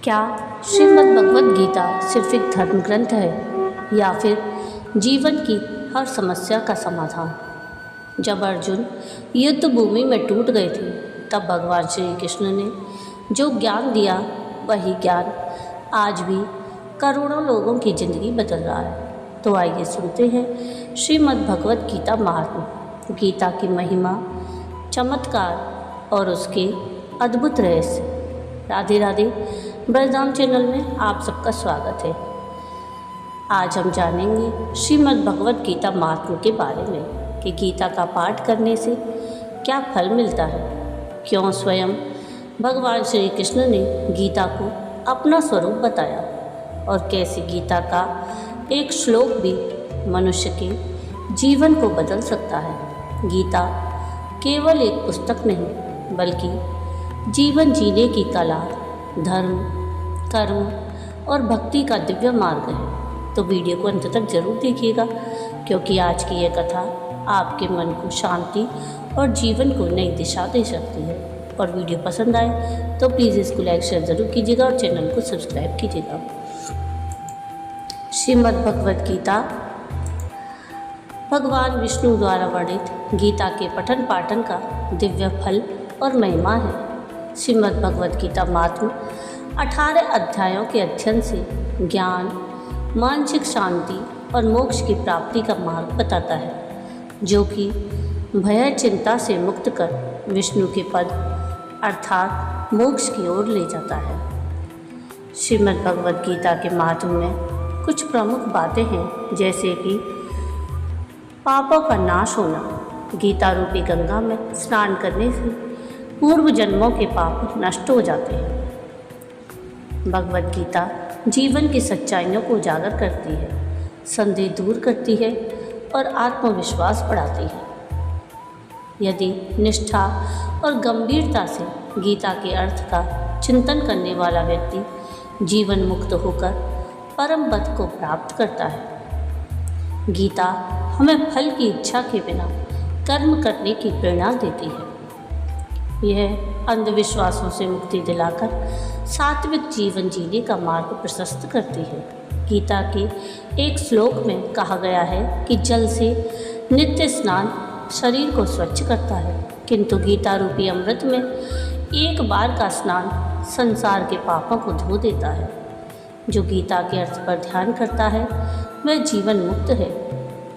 क्या श्रीमद् भगवद गीता सिर्फ एक धर्म ग्रंथ है या फिर जीवन की हर समस्या का समाधान? जब अर्जुन युद्ध भूमि में टूट गए थे तब भगवान श्री कृष्ण ने जो ज्ञान दिया वही ज्ञान आज भी करोड़ों लोगों की ज़िंदगी बदल रहा है। तो आइए सुनते हैं श्रीमद् भगवद गीता महात्म्य, गीता की महिमा, चमत्कार और उसके अद्भुत रहस्य। राधे राधे। ब्रजधाम चैनल में आप सबका स्वागत है। आज हम जानेंगे श्रीमद् भगवद गीता महात्म्य के बारे में कि गीता का पाठ करने से क्या फल मिलता है, क्यों स्वयं भगवान श्री कृष्ण ने गीता को अपना स्वरूप बताया और कैसे गीता का एक श्लोक भी मनुष्य के जीवन को बदल सकता है। गीता केवल एक पुस्तक नहीं बल्कि जीवन जीने की कला, धर्म, कर्म और भक्ति का दिव्य मार्ग है। तो वीडियो को अंत तक जरूर देखिएगा क्योंकि आज की यह कथा आपके मन को शांति और जीवन को नई दिशा दे सकती है। और वीडियो पसंद आए तो प्लीज़ इसको लाइक शेयर ज़रूर कीजिएगा और चैनल को सब्सक्राइब कीजिएगा। श्रीमद् भगवद गीता भगवान विष्णु द्वारा वर्णित गीता के पठन पाठन का दिव्य फल और महिमा है। श्रीमद् भगवद गीता महात्म्य 18 अध्यायों के अध्ययन से ज्ञान, मानसिक शांति और मोक्ष की प्राप्ति का मार्ग बताता है, जो कि भय चिंता से मुक्त कर विष्णु के पद अर्थात मोक्ष की ओर ले जाता है। श्रीमद् भगवद गीता के महात्म्य में कुछ प्रमुख बातें हैं, जैसे कि पापों का नाश होना। गीता रूपी गंगा में स्नान करने से पूर्व जन्मों के पाप नष्ट हो जाते हैं। भगवद गीता जीवन की सच्चाइयों को उजागर करती है, संदेह दूर करती है और आत्मविश्वास बढ़ाती है। यदि निष्ठा और गंभीरता से गीता के अर्थ का चिंतन करने वाला व्यक्ति जीवन मुक्त होकर परम पद को प्राप्त करता है। गीता हमें फल की इच्छा के बिना कर्म करने की प्रेरणा देती है। यह अंधविश्वासों से मुक्ति दिलाकर सात्विक जीवन जीने का मार्ग प्रशस्त करती है। गीता के एक श्लोक में कहा गया है कि जल से नित्य स्नान शरीर को स्वच्छ करता है, किंतु गीता रूपी अमृत में एक बार का स्नान संसार के पापों को धो देता है। जो गीता के अर्थ पर ध्यान करता है वह जीवन मुक्त है।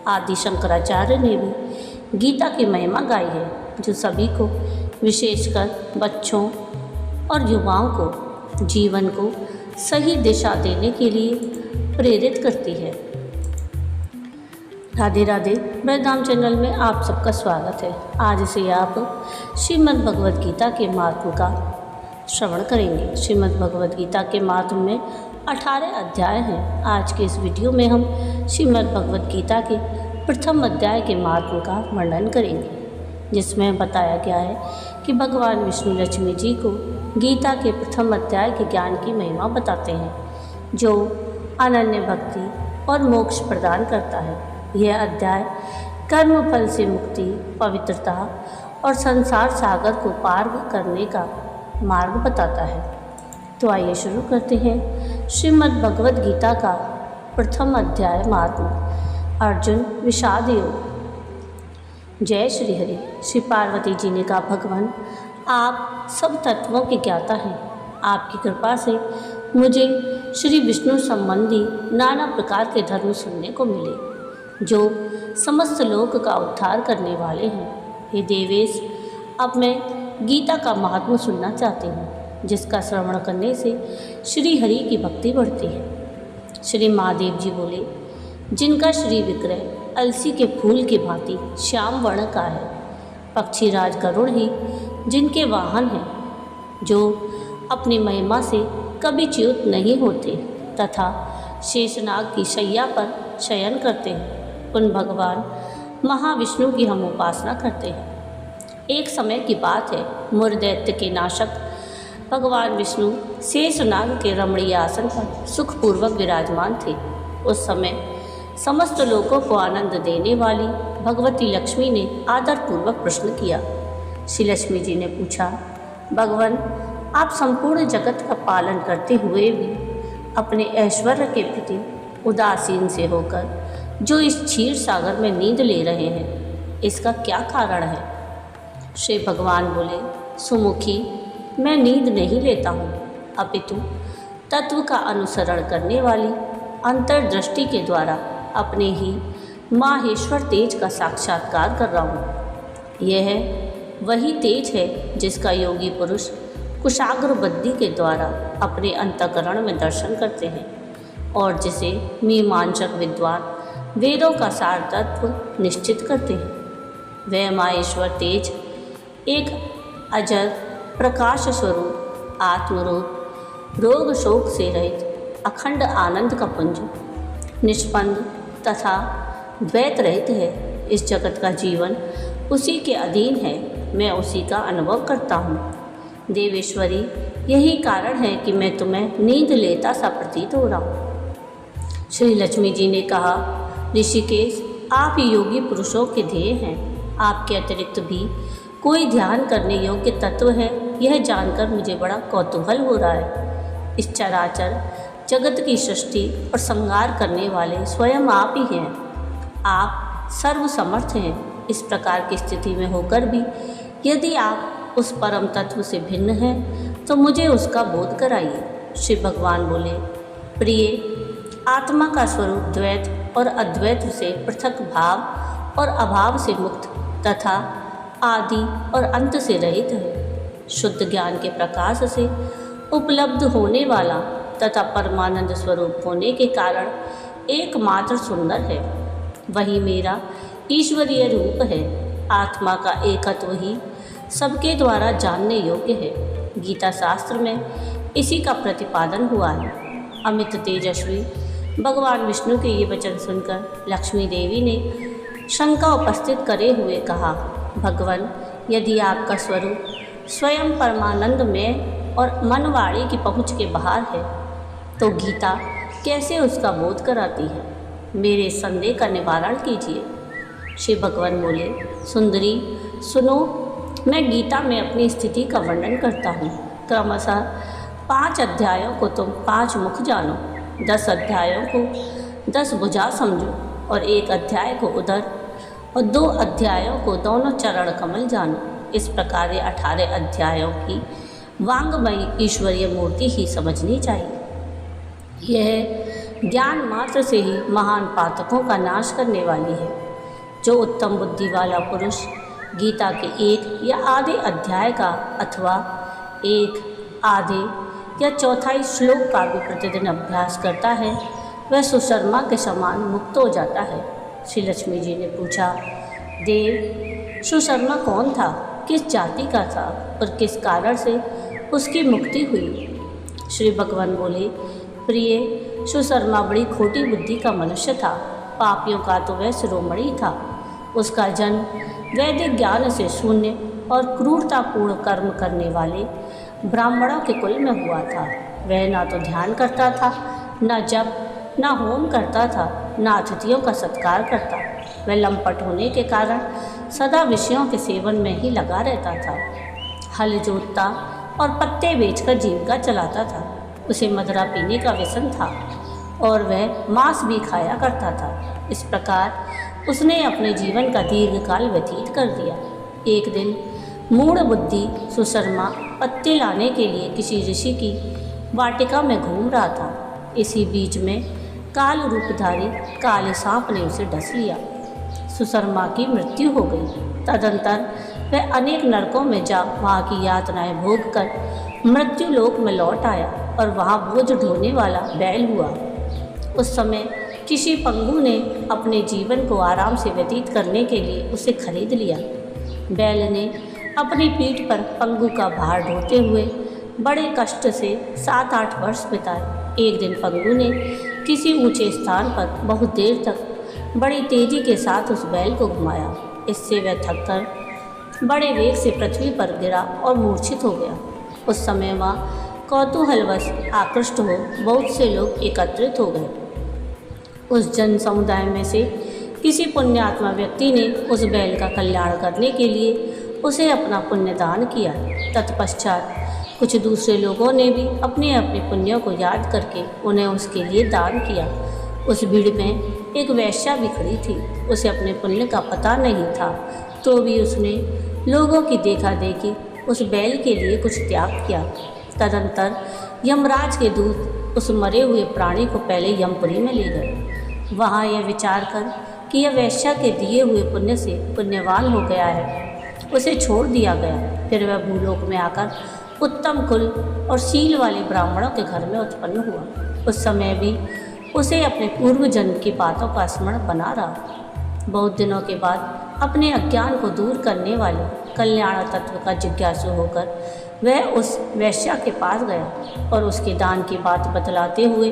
आदि शंकराचार्य ने भी गीता की महिमा गाई है, जो सभी को विशेषकर बच्चों और युवाओं को जीवन को सही दिशा देने के लिए प्रेरित करती है। राधे राधे। ब्रजधाम चैनल में आप सबका स्वागत है। आज से आप श्रीमद् भगवद गीता के महात्म्य का श्रवण करेंगे। श्रीमद् भगवद गीता के महात्म्य में 18 अध्याय हैं। आज के इस वीडियो में हम श्रीमद् भगवद गीता के प्रथम अध्याय के महात्म्य का वर्णन करेंगे, जिसमें बताया गया है कि भगवान विष्णु लक्ष्मी जी को गीता के प्रथम अध्याय के ज्ञान की महिमा बताते हैं, जो अनन्य भक्ति और मोक्ष प्रदान करता है। यह अध्याय कर्म फल से मुक्ति, पवित्रता और संसार सागर को पार करने का मार्ग बताता है। तो आइए शुरू करते हैं श्रीमद् भगवद गीता का प्रथम अध्याय महात्म्य। अर्जुन विषाद योग। जय श्री हरि। श्री पार्वती जी ने कहा, भगवान आप सब तत्वों के ज्ञाता हैं। आपकी कृपा से मुझे श्री विष्णु संबंधी नाना प्रकार के धर्म सुनने को मिले, जो समस्त लोक का उद्धार करने वाले हैं। हे देवेश, अब मैं गीता का महात्म्य सुनना चाहती हूँ, जिसका श्रवण करने से श्री हरि की भक्ति बढ़ती है। श्री महादेव जी बोले, जिनका श्री विक्रय अलसी के फूल की भांति श्याम वर्ण का है, पक्षीराज गरुड़ ही जिनके वाहन हैं, जो अपनी महिमा से कभी च्युत नहीं होते तथा शेषनाग की शैया पर शयन करते हैं, उन भगवान महाविष्णु की हम उपासना करते हैं। एक समय की बात है, मुरदैत्य के नाशक भगवान विष्णु शेषनाग के रमणीय आसन पर सुखपूर्वक विराजमान थे। उस समय समस्त लोगों को आनंद देने वाली भगवती लक्ष्मी ने आदरपूर्वक प्रश्न किया। श्री लक्ष्मी जी ने पूछा, भगवान आप संपूर्ण जगत का पालन करते हुए भी अपने ऐश्वर्य के प्रति उदासीन से होकर जो इस क्षीर सागर में नींद ले रहे हैं, इसका क्या कारण है? श्री भगवान बोले, सुमुखी, मैं नींद नहीं लेता हूँ, अपितु तत्व का अनुसरण करने वाली अंतर्दृष्टि के द्वारा अपने ही माहेश्वर तेज का साक्षात्कार कर रहा हूँ। यह वही तेज है जिसका योगी पुरुष कुशाग्र बुद्धि के द्वारा अपने अंतःकरण में दर्शन करते हैं और जिसे मीमांसक विद्वान वेदों का सार तत्व निश्चित करते हैं। वह माहेश्वर तेज एक अजर प्रकाश स्वरूप आत्मरूप रोग शोक से रहित अखंड आनंद का पुंज निष्पन्द तथा द्वैत रहित है। इस जगत का जीवन उसी के अधीन है, मैं उसी का अनुभव करता हूँ। देवेश्वरी, यही कारण है कि मैं तुम्हें नींद लेता सा प्रतीत हो रहा हूँ। श्री लक्ष्मी जी ने कहा, ऋषिकेश, आप ही योगी पुरुषों के ध्येय हैं। आपके अतिरिक्त भी कोई ध्यान करने योग्य तत्व है, यह जानकर मुझे बड़ा कौतूहल हो रहा है। इस चराचर जगत की सृष्टि और संहार करने वाले स्वयं आप ही हैं। आप सर्वसमर्थ हैं। इस प्रकार की स्थिति में होकर भी यदि आप उस परम तत्व से भिन्न हैं तो मुझे उसका बोध कराइए। श्री भगवान बोले, प्रिय, आत्मा का स्वरूप द्वैत और अद्वैत से पृथक भाव और अभाव से मुक्त तथा आदि और अंत से रहित है। शुद्ध ज्ञान के प्रकाश से उपलब्ध होने वाला तथा परमानंद स्वरूप होने के कारण एकमात्र सुंदर है। वही मेरा ईश्वरीय रूप है। आत्मा का एकत्व ही सबके द्वारा जानने योग्य है। गीता शास्त्र में इसी का प्रतिपादन हुआ है। अमित तेजस्वी भगवान विष्णु के ये वचन सुनकर लक्ष्मी देवी ने शंका उपस्थित करे हुए कहा, भगवान, यदि आपका स्वरूप स्वयं परमानंद में और मनवाड़ी की पहुँच के बाहर है तो गीता कैसे उसका बोध कराती है? मेरे संदेह का निवारण कीजिए। श्री भगवान बोले, सुंदरी, सुनो, मैं गीता में अपनी स्थिति का वर्णन करता हूँ। क्रमशः 5 अध्यायों को तुम 5 मुख जानो, 10 अध्यायों को 10 भुजा समझो और 1 अध्याय को उदर और 2 अध्यायों को दोनों चरण कमल जानो। इस प्रकार ये 18 अध्यायों की वांगमयी ईश्वरीय मूर्ति ही समझनी चाहिए। यह ज्ञान मात्र से ही महान पातकों का नाश करने वाली है। जो उत्तम बुद्धि वाला पुरुष गीता के 1 या आधे अध्याय का अथवा 1 आधे या चौथाई श्लोक का भी प्रतिदिन अभ्यास करता है, वह सुशर्मा के समान मुक्त हो जाता है। श्री लक्ष्मी जी ने पूछा, देव, सुशर्मा कौन था, किस जाति का था और किस कारण से उसकी मुक्ति हुई? श्री भगवान बोले, प्रिय, सुशर्मा बड़ी खोटी बुद्धि का मनुष्य था। पापियों का तो वह शिरोमणि था। उसका जन्म वैदिक ज्ञान से शून्य और क्रूरतापूर्ण कर्म करने वाले ब्राह्मणों के कुल में हुआ था। वह ना तो ध्यान करता था, न जप, न होम करता था, न अतिथियों का सत्कार करता। वह लंपट होने के कारण सदा विषयों के सेवन में ही लगा रहता था। हल जोतता और पत्ते बेचकर जीविका चलाता था। उसे मदिरा पीने का व्यसन था और वह मांस भी खाया करता था। इस प्रकार उसने अपने जीवन का दीर्घकाल व्यतीत कर दिया। एक दिन मूढ़ बुद्धि सुशर्मा पत्ते लाने के लिए किसी ऋषि की वाटिका में घूम रहा था। इसी बीच में काल रूपधारी काले सांप ने उसे डस लिया। सुशर्मा की मृत्यु हो गई। तदंतर वह अनेक नरकों में जा वहाँ की यातनाएं भोग कर मृत्यु लोक में लौट आया और वहाँ बोझ ढोने वाला बैल हुआ। उस समय किसी पंगु ने अपने जीवन को आराम से व्यतीत करने के लिए उसे खरीद लिया। बैल ने अपनी पीठ पर पंगु का भार ढोते हुए बड़े कष्ट से 7-8 वर्ष बिताए। एक दिन पंगु ने किसी ऊंचे स्थान पर बहुत देर तक बड़ी तेजी के साथ उस बैल को घुमाया। इससे वह थककर बड़े वेग से पृथ्वी पर गिरा और मूर्छित हो गया। उस समय वहाँ कौतूहलवश आकृष्ट हो बहुत से लोग एकत्रित हो गए। उस जन समुदाय में से किसी पुण्यात्मा व्यक्ति ने उस बैल का कल्याण करने के लिए उसे अपना पुण्य दान किया। तत्पश्चात कुछ दूसरे लोगों ने भी अपने अपने पुण्यों को याद करके उन्हें उसके लिए दान किया। उस भीड़ में एक वेश्या भी खड़ी थी। उसे अपने पुण्य का पता नहीं था, तो भी उसने लोगों की देखा देखी उस बैल के लिए कुछ त्याग किया। तदंतर यमराज के दूत उस मरे हुए प्राणी को पहले यमपुरी में ले गए। वहाँ यह विचार कर कि यह वेश्या के दिए हुए पुण्य से पुण्यवान हो गया है, उसे छोड़ दिया गया। फिर वह भूलोक में आकर उत्तम कुल और शील वाले ब्राह्मणों के घर में उत्पन्न हुआ। उस समय भी उसे अपने पूर्व जन्म की बातों का स्मरण बना रहा। बहुत दिनों के बाद अपने अज्ञान को दूर करने वाले कल्याण तत्व का जिज्ञासु होकर वह उस वेश्या के पास गया और उसके दान की बात बतलाते हुए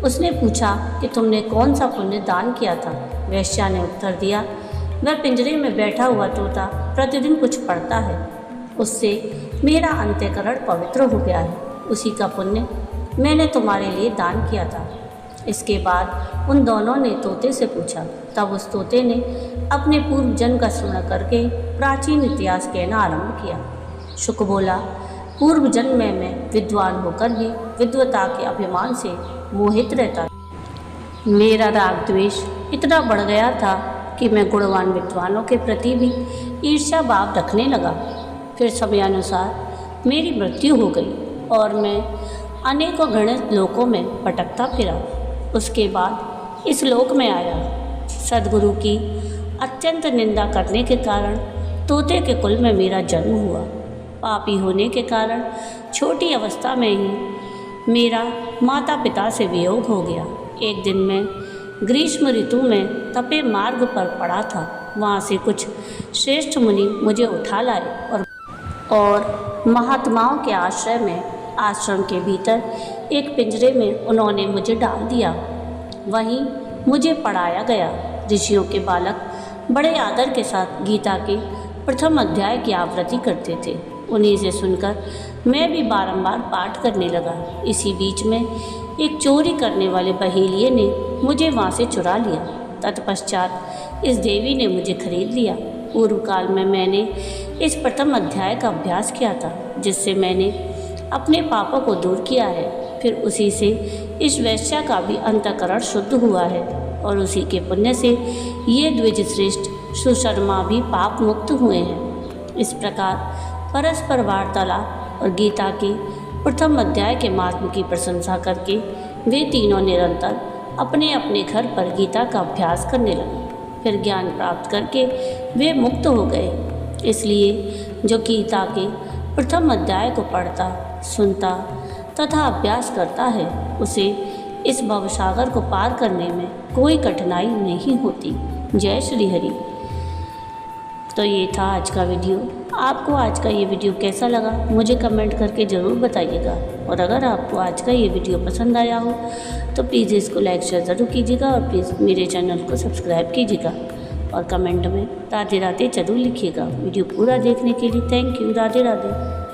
उसने पूछा कि तुमने कौन सा पुण्य दान किया था। वेश्या ने उत्तर दिया, वह पिंजरे में बैठा हुआ तोता प्रतिदिन कुछ पढ़ता है, उससे मेरा अंतःकरण पवित्र हो गया है, उसी का पुण्य मैंने तुम्हारे लिए दान किया था। इसके बाद उन दोनों ने तोते से पूछा। तब उस तोते ने अपने पूर्व जन्म का स्मरण करके प्राचीन इतिहास कहना आरंभ किया। शुक बोला, पूर्व जन्म में मैं विद्वान होकर भी विद्वता के अभिमान से मोहित रहता। मेरा राग द्वेष इतना बढ़ गया था कि मैं गुणवान विद्वानों के प्रति भी ईर्ष्या भाव रखने लगा। फिर समयानुसार मेरी मृत्यु हो गई और मैं अनेकों घृणित लोकों में भटकता फिरा। उसके बाद इस लोक में आया। सद्गुरु की अत्यंत निंदा करने के कारण तोते के कुल में मेरा जन्म हुआ। पापी होने के कारण छोटी अवस्था में ही मेरा माता पिता से वियोग हो गया। एक दिन मैं ग्रीष्म ऋतु में तपे मार्ग पर पड़ा था। वहाँ से कुछ श्रेष्ठ मुनि मुझे उठा लाए और महात्माओं के आश्रय में आश्रम के भीतर एक पिंजरे में उन्होंने मुझे डाल दिया। वहीं मुझे पढ़ाया गया। ऋषियों के बालक बड़े आदर के साथ गीता के प्रथम अध्याय की आवृत्ति करते थे। उन्हीं से सुनकर मैं भी बारंबार पाठ करने लगा। इसी बीच में एक चोरी करने वाले बहेलिये ने मुझे वहाँ से चुरा लिया। तत्पश्चात इस देवी ने मुझे खरीद लिया। पूर्व काल में मैंने इस प्रथम अध्याय का अभ्यास किया था, जिससे मैंने अपने पापों को दूर किया है। फिर उसी से इस वेश्या का भी अंतःकरण शुद्ध हुआ है और उसी के पुण्य से ये द्विज श्रेष्ठ सुशर्मा भी पाप मुक्त हुए हैं। इस प्रकार परस्पर वार्तालाप और गीता के प्रथम अध्याय के महात्म की प्रशंसा करके वे तीनों निरंतर अपने अपने घर पर गीता का अभ्यास करने लगे। फिर ज्ञान प्राप्त करके वे मुक्त हो गए। इसलिए जो गीता के प्रथम अध्याय को पढ़ता, सुनता तथा अभ्यास करता है, उसे इस भवसागर को पार करने में कोई कठिनाई नहीं होती। जय श्री हरि। तो ये था आज का वीडियो। आपको आज का ये वीडियो कैसा लगा मुझे कमेंट करके ज़रूर बताइएगा। और अगर आपको आज का ये वीडियो पसंद आया हो तो प्लीज़ इसको लाइक शेयर ज़रूर कीजिएगा और प्लीज़ मेरे चैनल को सब्सक्राइब कीजिएगा और कमेंट में राधे राधे ज़रूर लिखिएगा। वीडियो पूरा देखने के लिए थैंक यू। राधे राधे।